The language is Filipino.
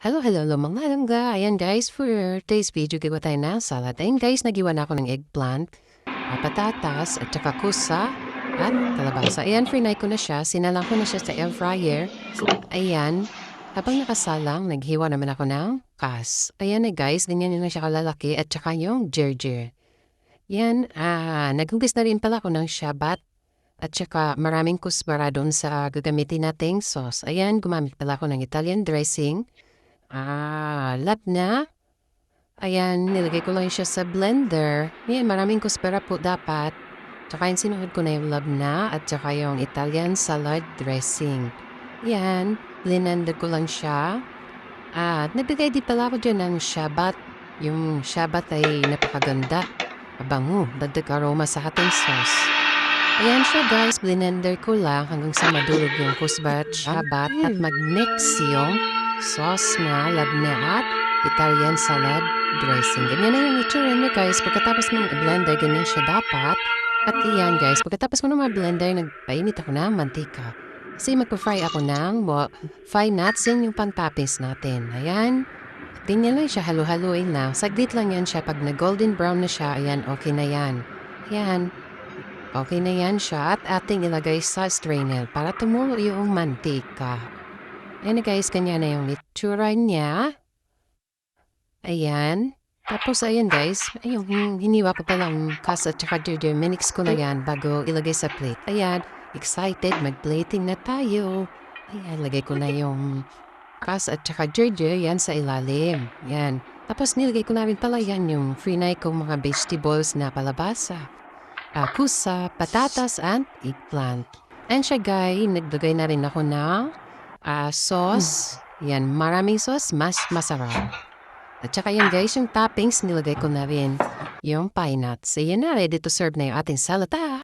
Hello, mga langga. Ayan guys, for today's video, gawa tayo ng salad. Ayan guys, nagiwan ako ng eggplant, patatas, at saka kusa, at kalabasa. Ayan, frinay ko na siya. Sinalang ko na siya sa air fryer. Ayan, habang nakasalang, naghiwa naman ako ng kas. Ayan na guys, ganyan na siya kalalaki, at saka yung ginger. Yan, naghugas na rin pala ako ng shabat. At saka maraming kusbara doon sa gagamitin nating sauce. Ayan, gumamit pala ako ng Italian dressing. Labna. Ayan, nilagay ko lang siya sa blender. Ayan, maraming kuspera po dapat. Tsaka yung sinuhod ko na yung labna at tsaka yung Italian salad dressing. Ayan, blender ko lang siya. At nagbigay di pala ako dyan ng shabat. Yung shabat ay napakaganda. Mabango, dagdag aroma sa ating sauce. Ayan siya guys, blender ko lang hanggang sa madurog yung kusbara at shabat at mag-mix yung sauce na labna at Italian salad dressing. Ganyan na yung itsura niya guys. Pagkatapos ng blender, ganyan siya dapat. At iyan guys, pagkatapos ko ng blender, nagpainit ako ng mantika. Kasi magpa-fry ako ng fry nuts, yan yung pang-toppings natin. Ayan. Ganyan lang siya, halo-haloin lang. Saglit lang yan siya. Pag na-golden brown na siya, ayan, okay na yan. Ayan. Okay na yan siya at ating ilagay sa strainer para tumulo yung mantika. Ayan na guys, kanya na yung itsura niya. Ayan. Tapos ayan guys, ayun, hiniwa ko palang kas at saka ginger. Minix ko na yan bago ilagay sa plate. Ayan, excited, mag-plating na tayo. Ayan, lagay ko na yung kas at saka ginger yan sa ilalim. Yan. Tapos nilagay ko na rin pala yan yung frinay kong mga vegetables na palabasa. Kusa, patatas, and eggplant. And siya guys, naglagay na rin ako ng sauce. Yan, maraming sauce, mas masarap. At saka yan guys, yung toppings, nilagay ko na rin yung pine nuts. Ayan na, ready to serve na yung ating salata.